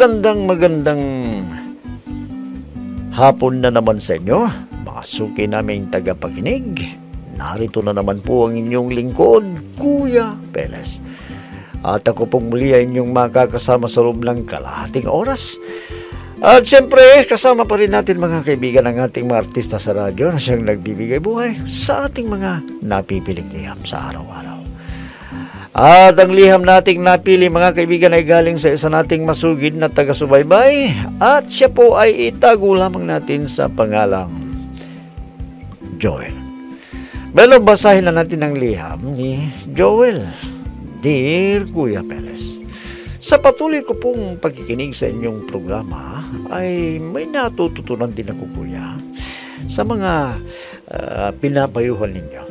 magandang hapon na naman sa inyo, mga suki naming tagapakinig. Narito na naman po ang inyong lingkod, Kuya Peles. At ako pong muli ay inyong makakasama sa loob ng kalahating oras. At siyempre, kasama pa rin natin mga kaibigan ng ating mga artista sa radyo na siyang nagbibigay buhay sa ating mga napipiling liham sa araw-araw. At ang liham nating napili mga kaibigan ay galing sa isa nating masugid na taga-subaybay at siya po ay itago lamang natin sa pangalang Joel. Pero basahin na natin ang liham ni Joel. Dear Kuya Peles, sa patuloy ko pong pagkikinig sa inyong programa ay may natututunan din ako, Kuya, sa mga pinapayuhan ninyo.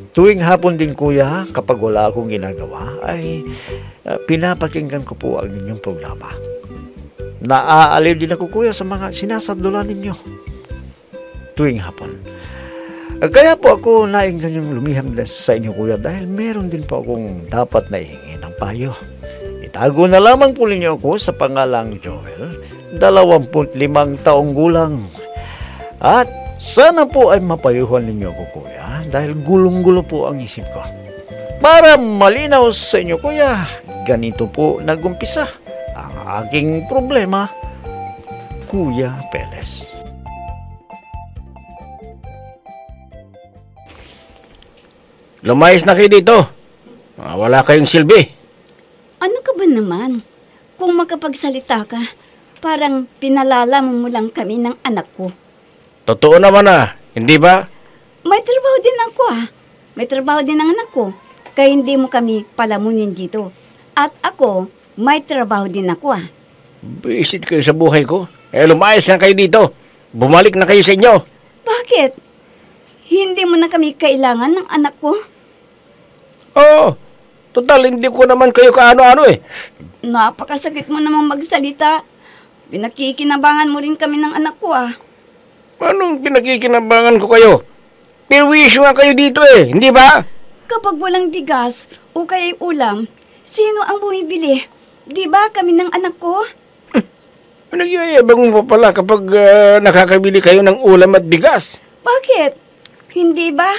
Tuwing hapon din, Kuya, kapag wala akong ginagawa, ay pinapakinggan ko po ang inyong programa. Naaaliw din ako, Kuya, sa mga sinasadulan ninyo tuwing hapon. Kaya po ako nainggan yung lumiham sa inyo, Kuya, dahil meron din po akong dapat na ihingi ng payo. Itago na lamang po ninyo ako sa pangalang Joel, 25 taong gulang. At sana po ay mapayuhan ninyo ako, Kuya, dahil gulong-gulo po ang isip ko. Para malinaw sa inyo, Kuya, ganito po nagumpisa ang aking problema, Kuya Peles. Lumayas na kayo dito. Wala kayong silbi. Ano ka ba naman? Kung makapagsalita ka, parang pinalala mo lang kami ng anak ko. Totoo naman hindi ba? May trabaho din ako May trabaho din ang anak ko. Kaya hindi mo kami palamunin dito. At ako, may trabaho din ako Bisit kayo sa buhay ko. Lumayas na kayo dito. Bumalik na kayo sa inyo. Bakit? Hindi mo na kami kailangan ng anak ko? Oo. Total, hindi ko naman kayo kaano-ano Napakasakit mo namang magsalita. Pinakikinabangan mo rin kami ng anak ko Anong pinakikinabangan ko kayo? Pirwisyo nga kayo dito hindi ba? Kapag walang bigas o kaya'y ulam, sino ang bumibili? Di ba kami ng anak ko? Nagyayabang mo pa pala kapag nakakabili kayo ng ulam at bigas. Bakit? Hindi ba?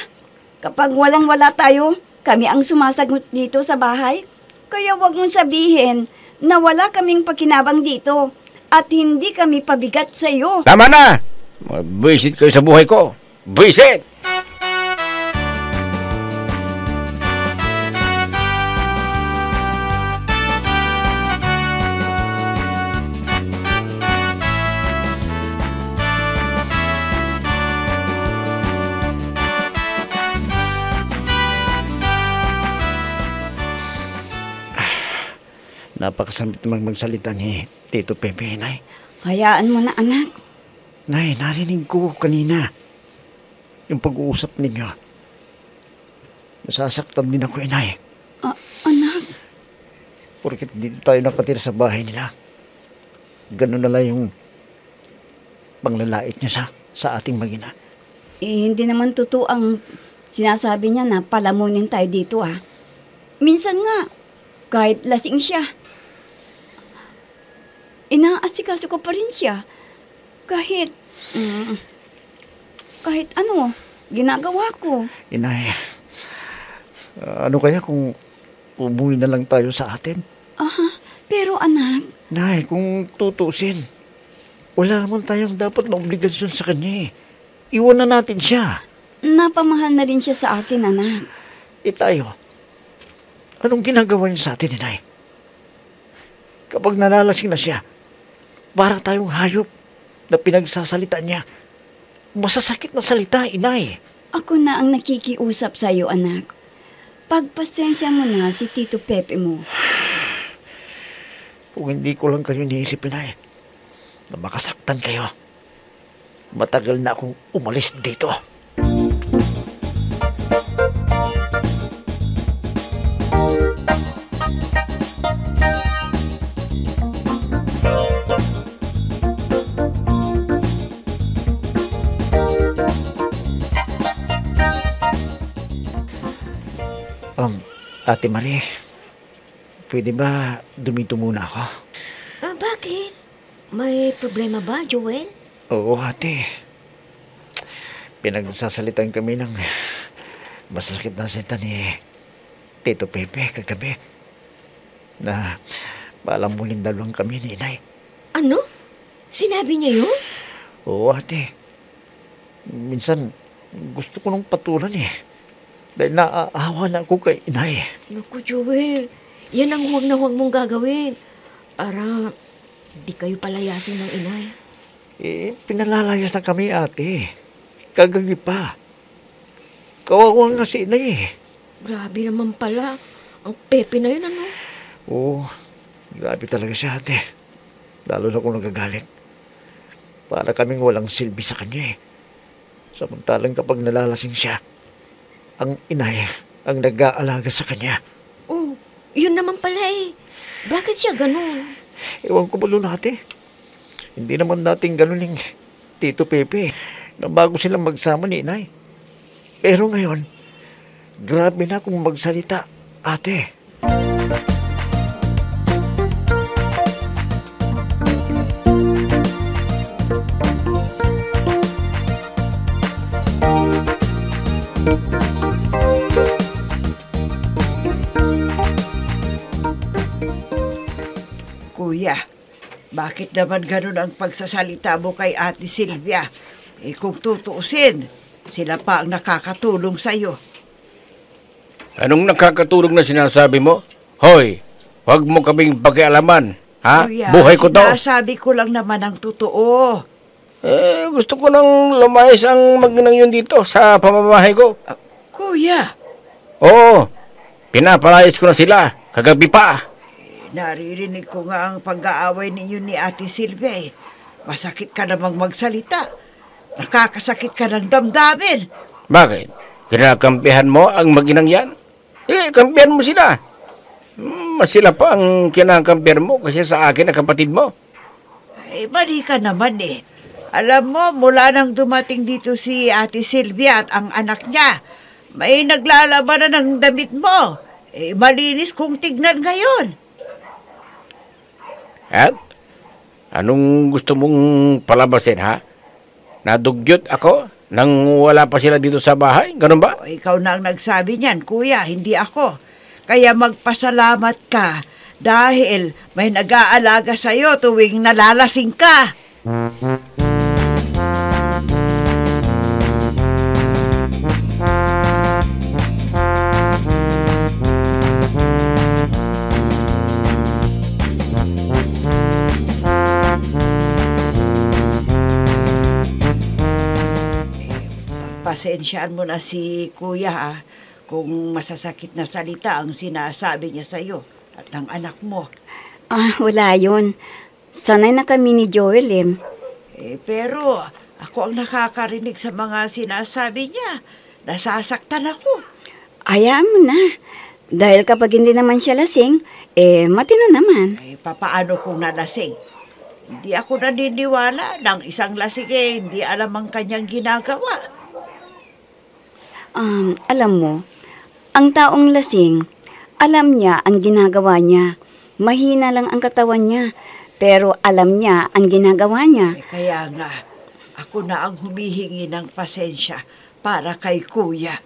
Kapag walang-wala tayo, kami ang sumasagot dito sa bahay. Kaya wag mong sabihin na wala kaming pakinabang dito at hindi kami pabigat sa iyo. Tama na! Bisit kayo sa buhay ko. Bisit! Napakasamit namang magsalita ni Tito Pepe, Nay. Hayaan mo na, anak. Nay, narinig ko kanina yung pag-uusap ninyo. Nasasaktan din ako, Nay. Anak? Porket dito tayo nakatira sa bahay nila. Ganun na lang yung panglalait niya sa ating mag-ina. Hindi naman totoo ang sinasabi niya na palamunin tayo dito, Minsan nga, kahit lasing siya, inaasikaso ko pa rin siya. Kahit ano, ginagawa ko. Inay, ano kaya kung umuwi na lang tayo sa atin? Pero anak... Nay, kung tutusin, wala naman tayong dapat na obligasyon sa kanya Iwan na natin siya. Napamahal na rin siya sa akin, anak. Tayo, anong ginagawa niya sa atin, Inay? Kapag nalalasing na siya, para tayong hayop na pinagsasalita niya. Masasakit na salita, Inay. Ako na ang nakikiusap sa iyo, anak. Pagpasensya mo na si Tito Pepe mo. Kung hindi ko lang kayo niisip, Inay, na makasaktan kayo, matagal na akong umalis dito. Ate Marie, pwede ba dumito muna ako? Bakit? May problema ba, Joel? Oo, ate. Pinagsasalitan kami ng masasakit na salita ni Tito Pepe kagabi. Na palamulin dalawang kami ni inay. Ano? Sinabi niya yun? Oo, ate. Minsan, gusto ko nung patulan eh. Dahil naaawa na ako kay inay. Naku, Joel. Yan ang huwag na huwag mong gagawin. Para di kayo palayasin ng inay. Pinalalayas na kami, ate. Kagagi pa. Kawawa nga si inay eh. Grabe naman pala. Ang Pepe na yun, ano? Oo, grabe talaga siya, ate. Lalo na kung nagagalit. Para kaming walang silbi sa kanya eh. Samantalang kapag nalalasing siya, ang inay ang nag-aalaga sa kanya. Oh, yun naman pala eh. Bakit siya ganun? Ewan ko ba doon, ate? Hindi naman natin ganun yung Tito Pepe na bago silang magsama ni inay. Pero ngayon, grabe na kung magsalita, ate. Kuya, bakit naman ganun ang pagsasalita mo kay Ate Silvia? Kung tutuusin, sila pa ang nakakatulong sa'yo. Anong nakakatulong na sinasabi mo? Hoy, huwag mo kaming pakialaman. Ha? Kuya, Buhay ko to. sinasabi ko lang naman ang totoo. Gusto ko nang lumayas ang magnang yun dito sa pamamahay ko. Kuya, Oo, pinapalayas ko na sila. Kagabi pa. naririnig ko nga ang pag-aaway ninyo ni Ate Silvia eh. Masakit ka namang magsalita. Nakakasakit ka ng damdamin. Bakit? Kinakampihan mo ang maginang yan? Kampihan mo sila. Mas sila pa ang kinakampihan mo kasi sa akin ang kapatid mo. Mali ka naman eh. Alam mo, mula nang dumating dito si Ate Silvia at ang anak niya, may naglalaban na ng damit mo. Malinis kung tignan ngayon. At anong gusto mong palabasin, ha? Nadugyot ako nang wala pa sila dito sa bahay? Ganun ba? Ikaw na ang nagsabi niyan, kuya, hindi ako. Kaya magpasalamat ka dahil may nag-aalaga sa'yo tuwing nalalasing ka. Pasensyaan mo na si kuya ha, kung masasakit na salita ang sinasabi niya sa'yo at ng anak mo. Wala yun. Sanay na kami ni Joel eh. Pero ako ang nakakarinig sa mga sinasabi niya. Nasasaktan ako. Hayaan mo na. Dahil kapag hindi naman siya lasing, matino naman. Papaano kung nalasing? Hindi ako naniniwala ng isang lasing hindi alam ang kanyang ginagawa. Alam mo, ang taong lasing, alam niya ang ginagawa niya. Mahina lang ang katawan niya, pero alam niya ang ginagawa niya. Kaya nga, ako na ang humihingi ng pasensya para kay kuya.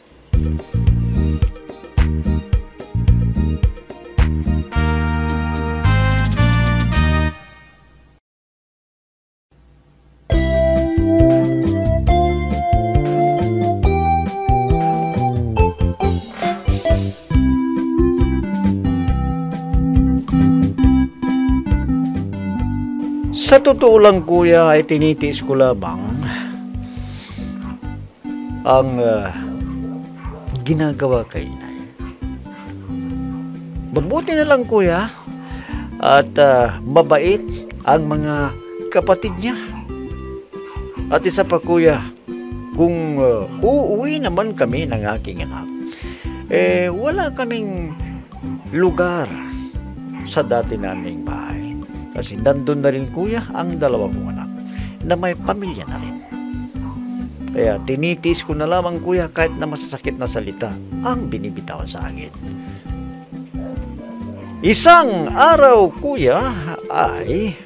Sa totoo lang, kuya, ay tinitiis ko lamang ang ginagawa kay inay. Mabuti na lang, kuya, at mabait ang mga kapatid niya. At isa pa, kuya, kung uuwi naman kami ng aking anak, wala kaming lugar sa dati naming bahay. Kasi nandun na rin, kuya, ang dalawa kong anak na may pamilya na rin. Kaya tinitiis ko na lamang, kuya, kahit na masasakit na salita ang binibitawan sa akin. Isang araw, kuya, ay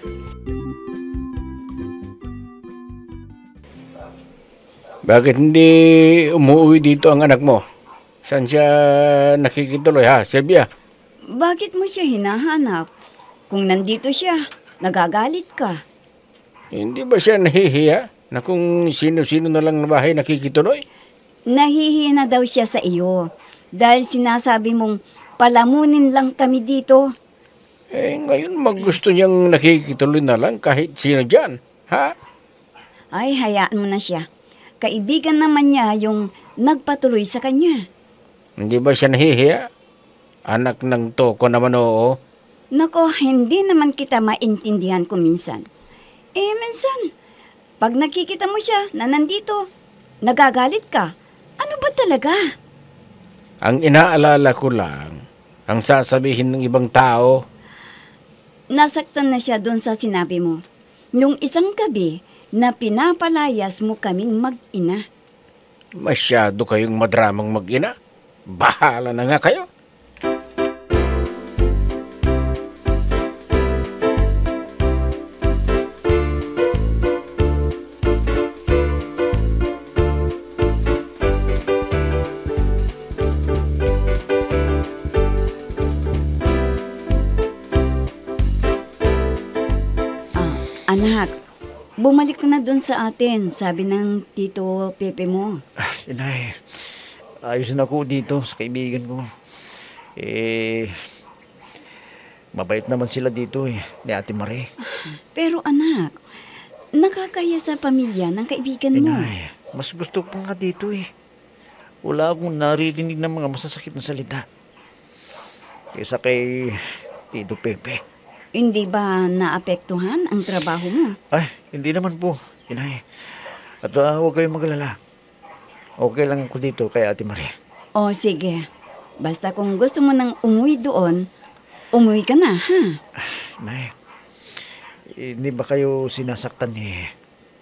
Bakit hindi umuwi dito ang anak mo? Saan siya nakikituloy ha, Sylvia? Bakit mo siya hinahanap? Kung nandito siya, nagagalit ka. Hindi ba siya nahihiya na kung sino-sino na lang na bahay nakikituloy? Nahihiya na daw siya sa iyo dahil sinasabi mong palamunin lang kami dito. Ngayon maggusto niyang nakikituloy na lang kahit sino dyan, ha? Ay, hayaan mo na siya. Kaibigan naman niya yung nagpatuloy sa kanya. Hindi ba siya nahihiya? Anak ng toko naman oo. Nako, hindi naman kita maintindihan ko minsan. Minsan, pag nakikita mo siya na nandito, nagagalit ka. Ano ba talaga? Ang inaalala ko lang, ang sasabihin ng ibang tao, Nasaktan na siya doon sa sinabi mo. Nung isang gabi na pinapalayas mo kaming mag-ina. masyado kayong madramang mag-ina. Bahala na nga kayo. Anak, bumalik ka na doon sa atin, sabi ng Tito Pepe mo. Inay, ayos na ako dito sa kaibigan ko. Mabait naman sila dito ni Ate Marie. Pero anak, nakakaya sa pamilya ng kaibigan mo. Inay, mas gusto ko nga dito Wala akong naririnig ng mga masasakit na salita. Kaysa kay Tito Pepe. Hindi ba naapektuhan ang trabaho mo? Ay, hindi naman po, Inay. At huwag kayong magalala. Okay lang ako dito kay Ate Marie. O sige, basta kung gusto mo nang umuwi doon, umuwi ka na, ha? Inay, hindi ba kayo sinasaktan ni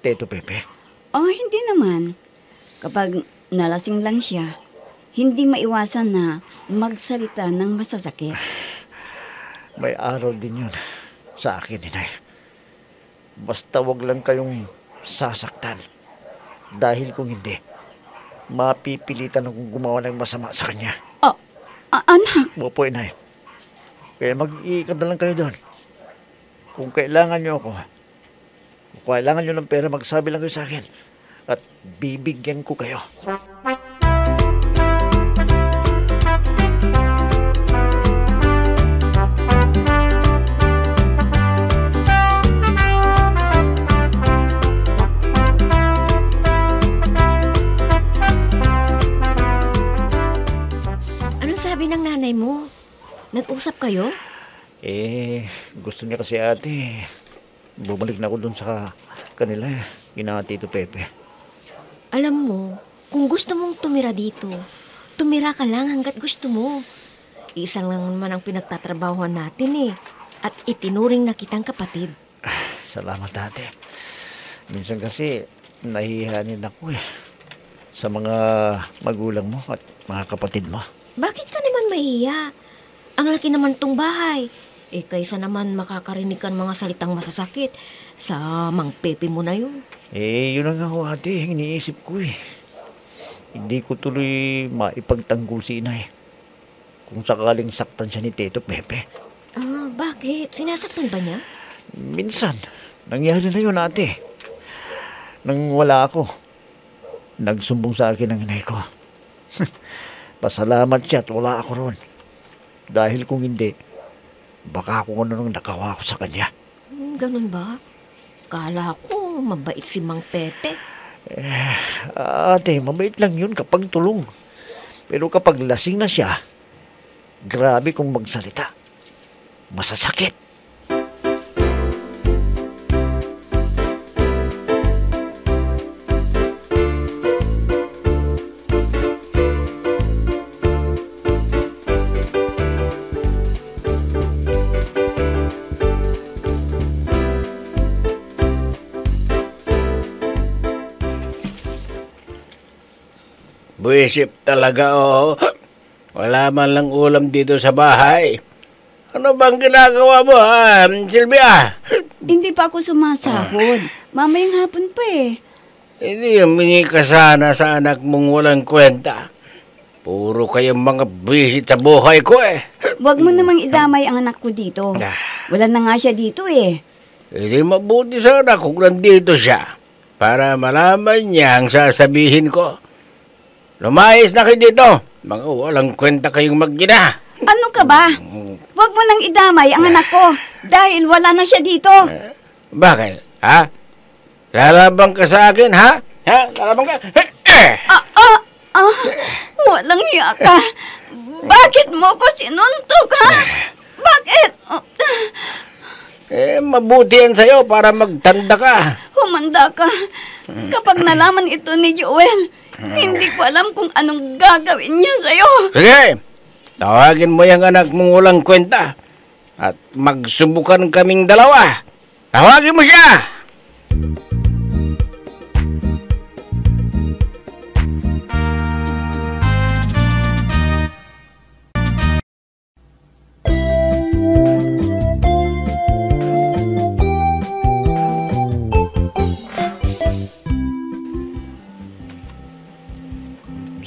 Tito Pepe? O hindi naman. Kapag nalasing lang siya, hindi maiwasan na magsalita ng masasakit. May araw din yun sa akin, Inay. Basta wag lang kayong sasaktan. Dahil kung hindi, mapipilitan akong gumawa ng masama sa kanya. Anak! Opo, Inay. Kaya mag-iikad na lang kayo doon. Kung kailangan nyo ako, kung kailangan nyo ng pera, magsabi lang kayo sa akin. At bibigyan ko kayo. Sabi ng nanay mo, nag-usap kayo? Gusto niya kasi ate, bumalik na ako doon sa kanila, kina Tito Pepe. Alam mo, kung gusto mong tumira dito, tumira ka lang hanggat gusto mo. Isang lang naman ang pinagtatrabahuan natin at itinuring na kitang kapatid. Salamat ate. Minsan kasi nahihiyanin ako sa mga magulang mo at mga kapatid mo. Bakit ka naman mahiya? Ang laki naman tong bahay. Kaysa naman makakarinig ka ng mga salitang masasakit sa Mang Pepe mo na yun. Yun ang ako ate, iniisip ko Hindi ko tuloy maipagtanggol si Inay. Kung sakaling saktan siya ni Tito Pepe. Bakit? Sinasaktan ba niya? Minsan, nangyari na yun ate. Nang wala ako, nagsumbong sa akin ang inay ko. Pasalamat siya at wala ako ron. Dahil kung hindi, baka kung ano nang nakawa ko sa kanya. Ganun ba? Kala ko mabait si Mang Pepe. Ate, mabait lang yun kapag tulong. Pero kapag lasing na siya, grabe kung magsalita. Masasakit. Buisip talaga Wala man lang ulam dito sa bahay. Ano bang ginagawa mo, Sylvia? Hindi pa ako sumasahod. Mamayang hapon pa Hindi humingi ka sana sa anak mong walang kwenta. Puro kayong mga bisit sa buhay ko eh. Huwag mo namang idamay ang anak ko dito. Wala na nga siya dito eh. Hindi mabuti sana kung nandito siya para malaman niya ang sasabihin ko. Lumayas na kayo dito. Mga walang kwenta kayong mag-ina. Ano ka ba? Huwag mo nang idamay ang anak ko dahil wala na siya dito. Bakit? Ha? Lalabang ka sa akin, ha? Ha? Lalabang ka? Walang hiya ka. Bakit mo ko sinuntok, ha? Bakit? Mabuti yan sa'yo para magtanda ka. Humanda ka. Kapag nalaman ito ni Joel, hindi ko alam kung anong gagawin niya sa'yo. Sige, tawagin mo yung anak mong walang kwenta at magsubukan kaming dalawa. Tawagin mo siya!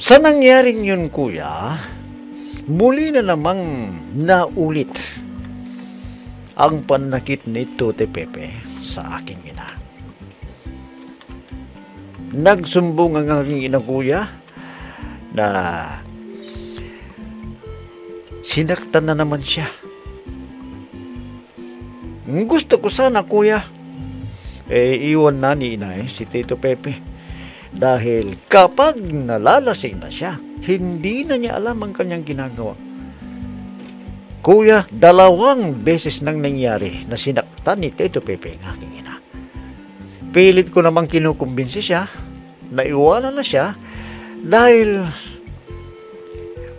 Sa nangyaring yun, kuya, muli na namang naulit ang panakit ni Tote Pepe sa aking ina. Nagsumbong ang aking ina, kuya, na sinaktan na naman siya. Gusto ko sana, kuya, iwan na ni inay si Tito Pepe. Dahil kapag nalalasing na siya, hindi na niya alam ang kanyang ginagawa. Kuya, 2 beses nang nangyari na sinaktan ni Tito Pepe ang aking ina. Pilit ko namang kinukumbinsi siya na iwanan na siya dahil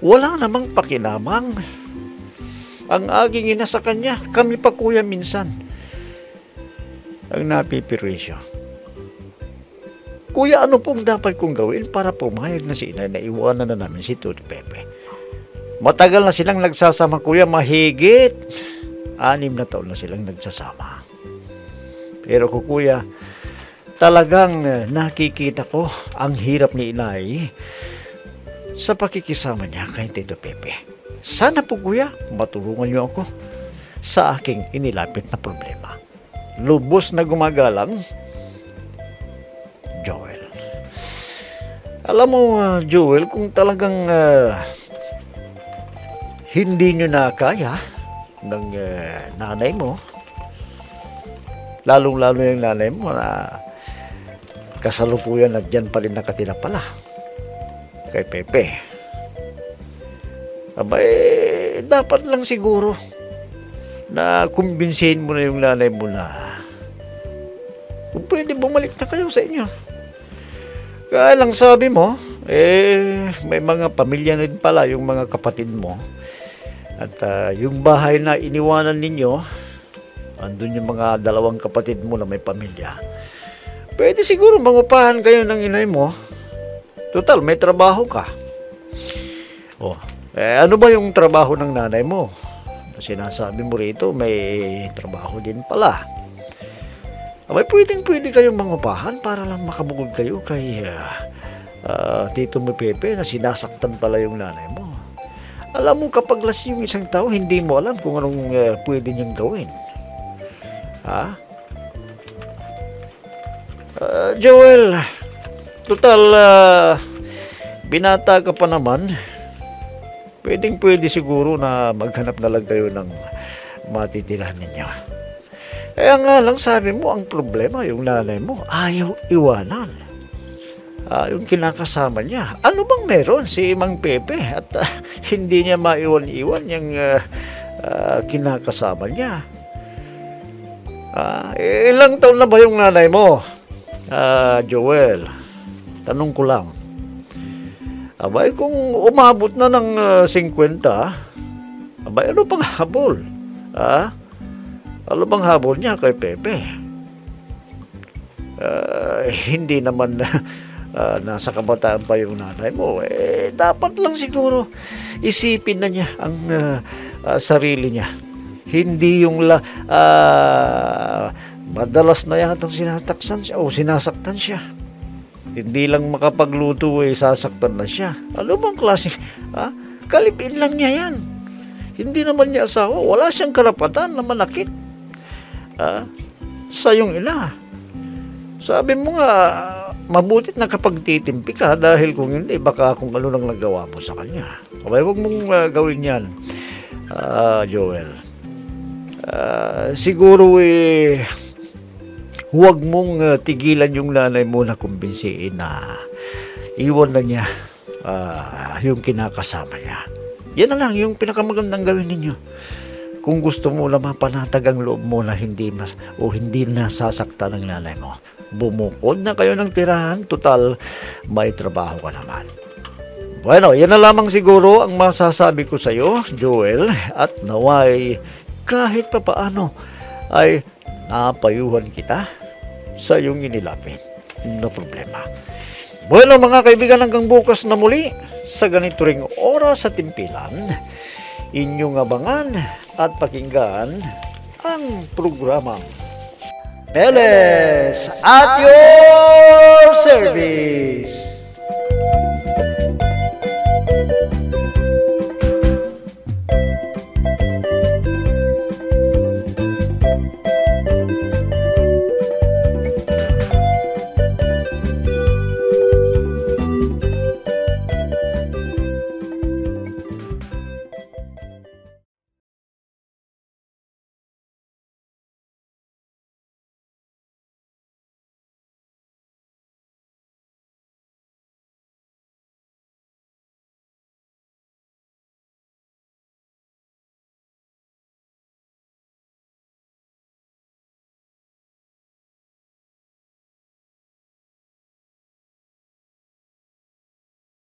wala namang pakinabang ang aking ina sa kanya. Kami pa, kuya, minsan ang napipirisyo. Kuya, ano pong dapat kong gawin para pumayag na si inay na iwanan na namin si Tote Pepe? Matagal na silang nagsasama, kuya, mahigit 6 na taon na silang nagsasama. Pero kuya, talagang nakikita ko ang hirap ni inay sa pakikisama niya kay Tito Pepe. Sana po, kuya, matulungan niyo ako sa aking inilapit na problema. Lubos na gumagalang Joel. Alam mo, Joel, kung talagang hindi nyo na kaya ng nanay mo, lalong-lalo yung nanay mo na kasalukuyan at dyan pa rin nakatira pala kay Pepe, abay, dapat lang siguro na kumbinsihin mo na yung nanay mo na kung pwede bumalik na kayo sa inyo. Kaya lang sabi mo, may mga pamilya na rin pala yung mga kapatid mo. At yung bahay na iniwanan ninyo, andun yung mga 2 kapatid mo na may pamilya. Pwede siguro mangupahan kayo ng inay mo. Total, may trabaho ka. Ano ba yung trabaho ng nanay mo? Sinasabi mo rito, may trabaho din pala. Abay, pwede kayong mangupahan para lang makabukod kayo kay Tito Pepe na sinasaktan pala yung nanay mo. Alam mo, kapag lasing yung isang tao, hindi mo alam kung anong pwede niyang gawin. Ha? Joel, total, binata ka pa naman. Pwede siguro na maghanap na lang kayo ng matitirahan ninyo. Kaya nga lang sabi mo, ang problema, yung nanay mo, ayaw iwanan. Yung kinakasama niya. Ano bang meron si Mang Pepe at hindi niya maiwan-iwan yung kinakasama niya? Ilang taon na ba yung nanay mo? Joel, tanong ko lang. Abay, kung umabot na ng 50, abay, ano pang habol? Ano bang habol niya kay Pepe? Hindi naman nasa kabataan pa yung nanay mo. Dapat lang siguro isipin na niya ang sarili niya. Hindi yung madalas na yatang sinasaktan siya. Hindi lang makapagluto sasaktan na siya. Ano bang klase? Kalipin lang niya yan. Hindi naman niya asawa. Wala siyang karapatan na manakit. Sa iyong ina. Sabi mo nga, mabutit na kapag titimpi ka dahil kung hindi, baka kung ano nang nagawa mo sa kanya. Okay, huwag mong gawin yan, Joel. Siguro huwag mong tigilan yung nanay mo na kumbinsiin na iwan na niya yung kinakasama niya. Yan na lang yung pinakamagandang gawin ninyo. Kung gusto mo na mapanatag ang loob mo na hindi nasasaktan ng nanay mo, bumukod na kayo ng tirahan. Total, may trabaho ka naman. Bueno, yan na lamang siguro ang masasabi ko sa iyo, Joel, at naway kahit papaano ay napayuhan kita sa iyong inilapit na problema. Bueno mga kaibigan, hanggang bukas na muli sa ganito ring oras at timpilan, inyong abangan at pakinggan ang programang Peles at your service.